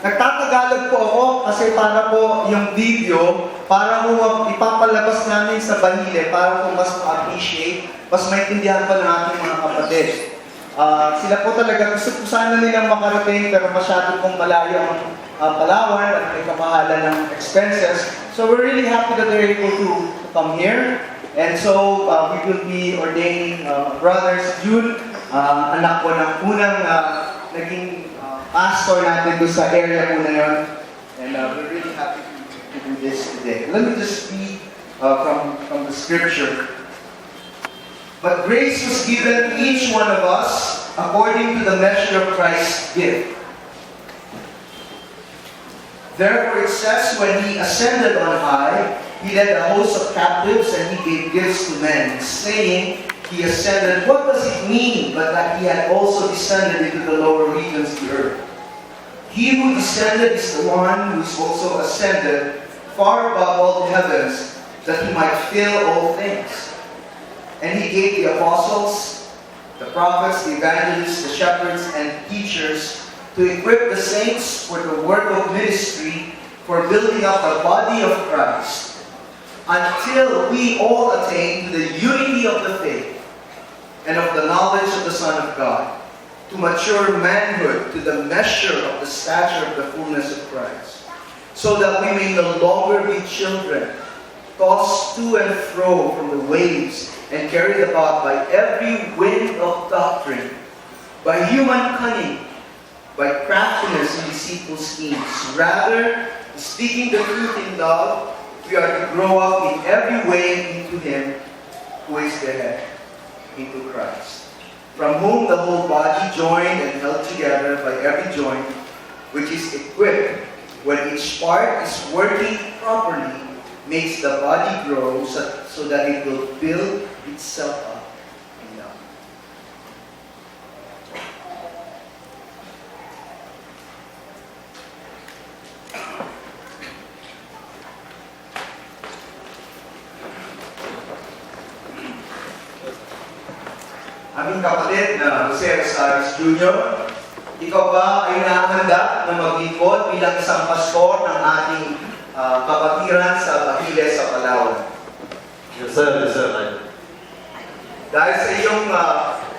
Nagtatagalog po ako kasi para po yung video, para po ipapalabas namin sa Bahile, para po mas ma-appreciate, mas maintindihan pa ng ating mga kapatid. Sila po talaga, gusto po sana nilang makarating, pero masyado pong malayo ang Palawan at may kamahalan ng expenses. So we're really happy that they're able to come here. And so we will be ordaining brothers June, anak po ng unang naging pastor natin doon sa area po na yun. And we're really happy to do this today. Let me just read from the scripture. But grace was given to each one of us according to the measure of Christ's gift. Therefore it says, when he ascended on high, he led a host of captives and he gave gifts to men, saying, he ascended. What does it mean but that he had also descended into the lower regions of the earth? He who descended is the one who is also ascended far above all the heavens, that he might fill all things. And he gave the apostles, the prophets, the evangelists, the shepherds, and teachers to equip the saints for the work of ministry, for building up the body of Christ, until we all attain to the unity of the faith and of the knowledge of the Son of God, to mature manhood, to the measure of the stature of the fullness of Christ, so that we may no longer be children, tossed to and fro from the waves, and carried about by every wind of doctrine, by human cunning, by craftiness and deceitful schemes. Rather, speaking the truth in love, we are to grow up in every way into Him who is the head, into Christ, from whom the whole body, joined and held together by every joint, which is equipped, when each part is working properly, makes the body grow so that it will build itself up in love. Aming kapatid na Jose Rosaris Jr., ikaw ba ay nakahanda na maglingkod bilang isang pastor ng ating kapatiran sa Bahile sa Palawan? Yes sir, yes sir. Dahil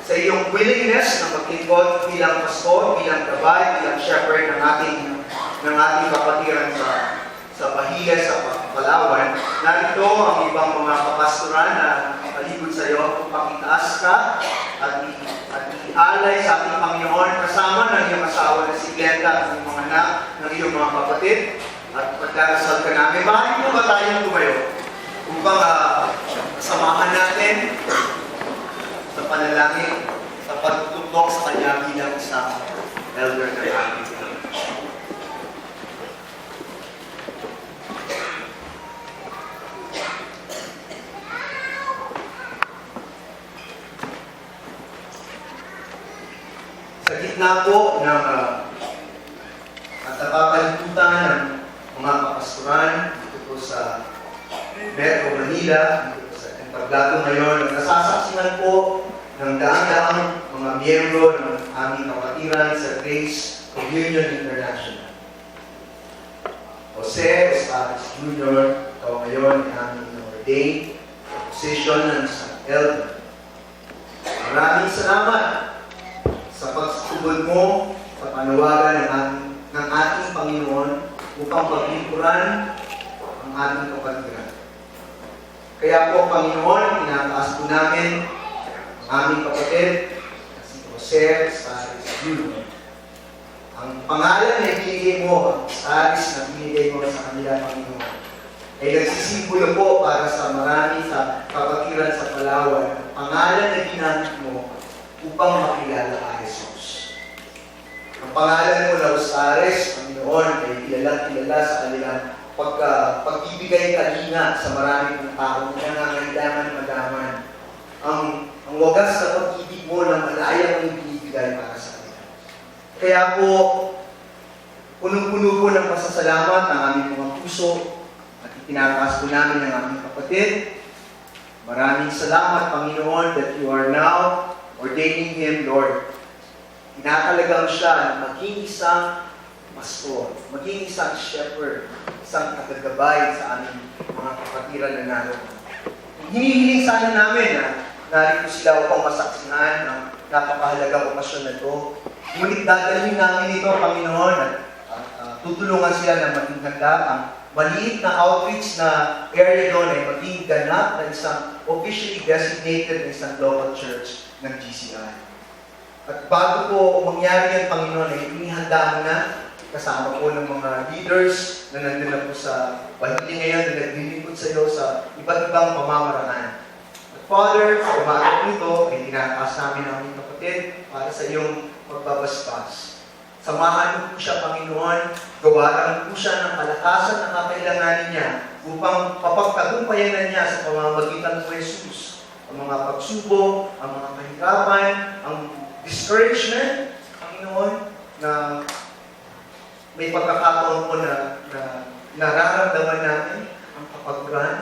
sa iyong willingness na maglingkod bilang pastor, bilang gabay, bilang shepherd ng ating kapatiran sa Bahile sa Palawan, narito ang ibang mga kapastoran na nakaligod sa iyo upang itaas ka at ialay sa ating Panginoon kasama ng iyong asawa na si Glenda at ng mga anak ng iyong mga kapatid at pagdarasal ka namin. Bakit mo ba tayong tumayo upang samahan natin sa panalangin, sa pagtutok sa Kanya bilang isang elder na ating sa gitna po ng at napapaliputan ng mga kapastoran dito po sa Metro Manila, dito po sa Entablado ngayon, nasasaksihan po ng daang-daang mga miyembro ng aming kapatiran sa Grace Communion International. Jose Rosaris Jr., ikaw ngayon ay aming ordained position ng isang elder. Maraming salamat sa pagsubod mo sa panawagan ng ating Panginoon upang paglingkuran ang ating kapatiran. Kaya po, Panginoon, tinataas po namin ang aming kapatid na si Jose Rosaris Jr. Ang pangalan na ibinigay mo, ang Rosaris na binigay mo sa kanila, Panginoon, ay nagsisimbolo po para sa marami sa kapatiran sa Palawan. Ang pangalan na ginamit mo upang makilala ka, Jesus. Ang pangalan mo na Rosaris, Panginoon, ay kilala sa kanilang pagbibigay kanina sa maraming taong nangangailangan madaman. Ang wagas na pag-ibig mo na malayang mong binibigay para sa kanila. Kaya po, punong-puno po ng pasasalamat ang aming mga puso at itinataas po namin ang aming kapatid. Maraming salamat, Panginoon, that you are now ordaining him, Lord. Tinatalagang siya na maging isang pastor, maging isang shepherd, isang tagagabay sa aming mga kapatiran na naroon. Hinihiling sana namin na narito sila upang masaksihan ang napakahalagang okasyon na ito. Ngunit dadalhin namin ito, Panginoon, at tutulungan sila na maging handa. Ang maliit na outreach na area doon ay maging ganap na isang officially designated na isang local church ng GCI. At bago po mangyari yan, Panginoon, ay inihanda mo na kasama po ng mga leaders na nandun na po sa bahili ngayon na naglilingkod sa iyo sa iba't ibang pamamaraan. At Father, sa umaga nito, ay tinataas namin ang aming kapatid para sa iyong magbabasbas. Samahan mo po siya, Panginoon, gawaran po siya ng kalakasan na kakailanganin niya upang papagtagumpayan na niya sa pamamagitan po Jesus. Ang mga pagsubok, ang mga kahirapan, ang discouragement, Panginoon, na may pagkakataon po na nararamdaman namin ang kapaguran.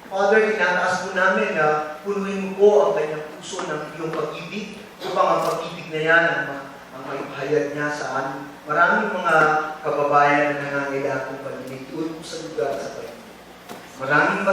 Father, tinataas po namin na punuin mo po ang kanyang puso ng iyong pag-ibig upang ang pag-ibig na yan ang maipahayag niya sa amin. Maraming mga kababayan na nangangailangan ng pag-ibig doon po sa lugar sa Panginoon. Maraming